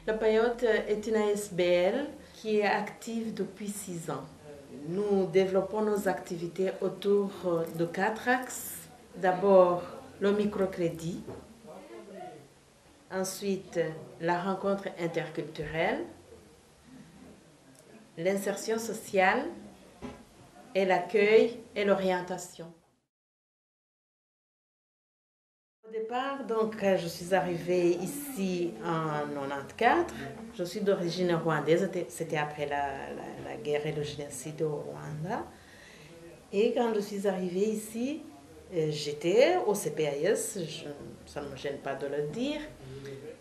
La Payotte est une ASBL qui est active depuis 6 ans. Nous développons nos activités autour de 4 axes. D'abord, le microcrédit. Ensuite, la rencontre interculturelle, l'insertion sociale et l'accueil et l'orientation. Au départ, donc, je suis arrivée ici en 1994. Je suis d'origine rwandaise, c'était après la guerre et le génocide au Rwanda. Et quand je suis arrivée ici, j'étais au CPAS, ça ne me gêne pas de le dire.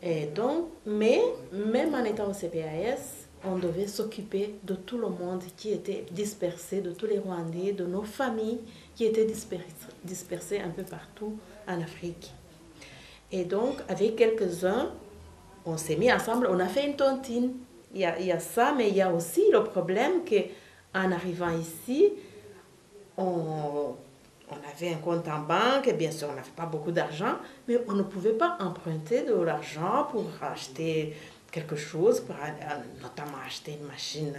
Et donc, mais même en étant au CPAS, on devait s'occuper de tout le monde qui était dispersé, de tous les Rwandais, de nos familles qui étaient dispersées un peu partout en Afrique. Et donc, avec quelques-uns, on s'est mis ensemble, on a fait une tontine. Il y a ça, mais il y a aussi le problème qu'en arrivant ici, on avait un compte en banque, et bien sûr, on n'avait pas beaucoup d'argent, mais on ne pouvait pas emprunter de l'argent pour acheter quelque chose, pour notamment acheter une machine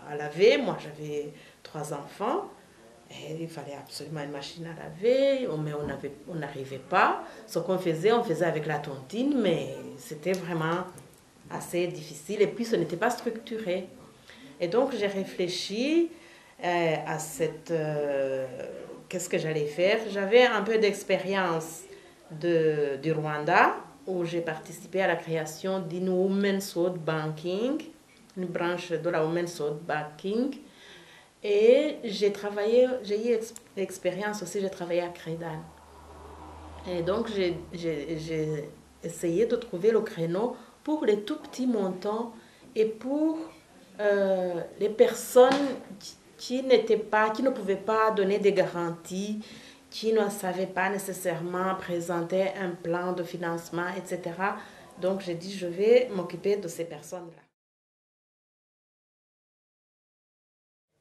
à laver. Moi, j'avais 3 enfants, et il fallait absolument une machine à laver, mais on n'arrivait pas. Ce qu'on faisait, on faisait avec la tontine, mais c'était vraiment assez difficile, et puis ce n'était pas structuré. Et donc, j'ai réfléchi à qu'est-ce que j'allais faire. J'avais un peu d'expérience du Rwanda, où j'ai participé à la création d'une Women's World Banking, une branche de la Women's World Banking. Et j'ai eu l'expérience aussi, j'ai travaillé à Crédal. Et donc, j'ai essayé de trouver le créneau pour les tout petits montants et pour les personnes qui ne pouvaient pas donner des garanties, qui ne savaient pas nécessairement présenter un plan de financement, etc. Donc, j'ai dit, je vais m'occuper de ces personnes-là.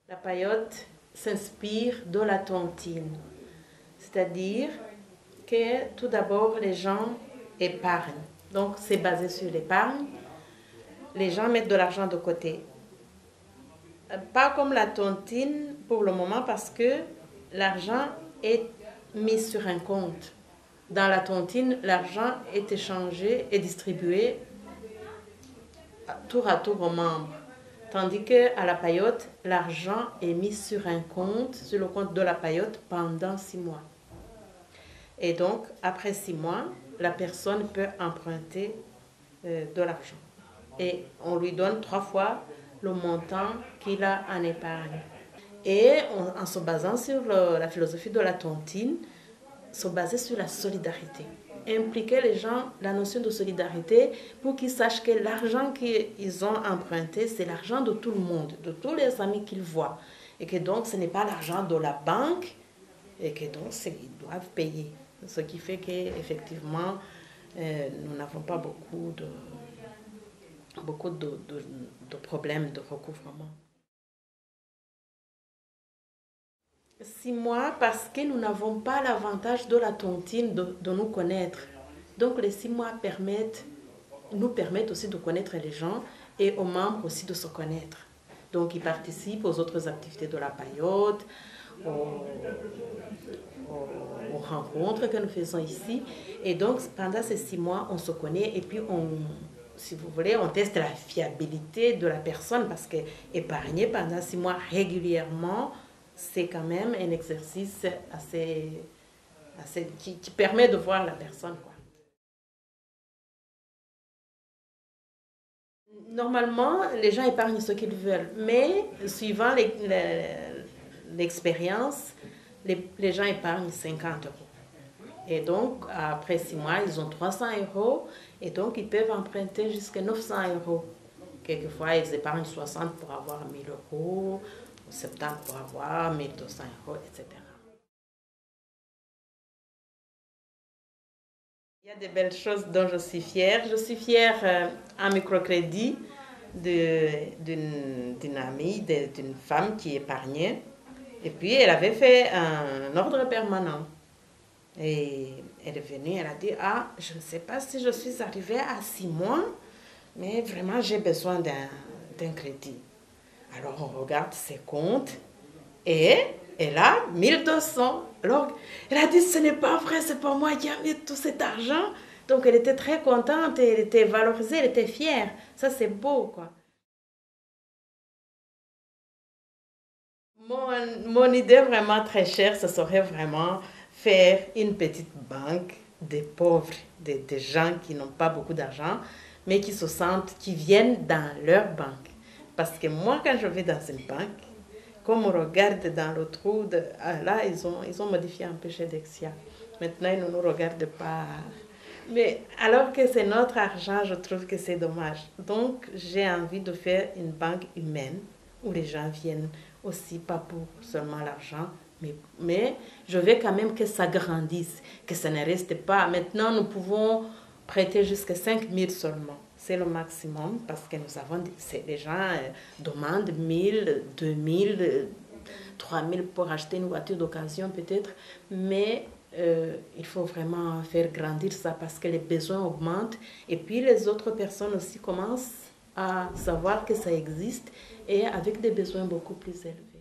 La Payotte s'inspire de la tontine, c'est-à-dire que tout d'abord, les gens épargnent. Donc, c'est basé sur l'épargne. Les gens mettent de l'argent de côté. Pas comme la tontine pour le moment parce que l'argent est mis sur un compte. Dans la tontine, l'argent est échangé et distribué tour à tour aux membres. Tandis qu'à la Payotte, l'argent est mis sur un compte, sur le compte de la Payotte pendant 6 mois. Et donc, après 6 mois, la personne peut emprunter de l'argent. Et on lui donne 3 fois le montant qu'il a en épargne. Et en se basant sur la philosophie de la tontine, se baser sur la solidarité. Impliquer les gens, la notion de solidarité, pour qu'ils sachent que l'argent qu'ils ont emprunté, c'est l'argent de tout le monde, de tous les amis qu'ils voient. Et que donc, ce n'est pas l'argent de la banque, et que donc, ils doivent payer. Ce qui fait qu'effectivement, nous n'avons pas beaucoup de problèmes de recouvrement. 6 mois parce que nous n'avons pas l'avantage de la tontine de nous connaître. Donc les 6 mois nous permettent aussi de connaître les gens et aux membres aussi de se connaître. Donc ils participent aux autres activités de la Payotte, aux rencontres que nous faisons ici. Et donc pendant ces 6 mois, on se connaît et puis si vous voulez, on teste la fiabilité de la personne parce que épargner pendant 6 mois régulièrement, c'est quand même un exercice qui permet de voir la personne, quoi. Normalement, les gens épargnent ce qu'ils veulent, mais suivant l'expérience, les gens épargnent 50 euros. Et donc, après 6 mois, ils ont 300 euros et donc ils peuvent emprunter jusqu'à 900 euros. Quelquefois, ils épargnent 60 pour avoir 1000 euros, 70 pour avoir 1200 euros, etc. Il y a des belles choses dont je suis fière. Je suis fière en microcrédit d'une amie, d'une femme qui épargnait. Et puis, elle avait fait un ordre permanent. Et elle est venue, elle a dit, ah, je ne sais pas si je suis arrivée à 6 mois, mais vraiment j'ai besoin d'un crédit. Alors on regarde ses comptes et elle a 1200. Alors elle a dit ce n'est pas vrai, c'est pas moi qui ai mis tout cet argent. Donc elle était très contente, elle était valorisée, elle était fière. Ça c'est beau quoi. Mon idée vraiment très chère, ce serait vraiment faire une petite banque des pauvres, des gens qui n'ont pas beaucoup d'argent, mais qui se sentent, qui viennent dans leur banque. Parce que moi, quand je vais dans une banque, comme on regarde dans le trou, là, ils ont modifié un peu chez Dexia. Maintenant, ils ne nous regardent pas. Mais alors que c'est notre argent, je trouve que c'est dommage. Donc, j'ai envie de faire une banque humaine où les gens viennent aussi, pas pour seulement l'argent, mais je veux quand même que ça grandisse, que ça ne reste pas. Maintenant, nous pouvons prêter jusqu'à 5 000 seulement. C'est le maximum parce que nous avons, les gens demandent 1000, 2000, 3000 pour acheter une voiture d'occasion peut-être, mais il faut vraiment faire grandir ça parce que les besoins augmentent et puis les autres personnes aussi commencent à savoir que ça existe et avec des besoins beaucoup plus élevés.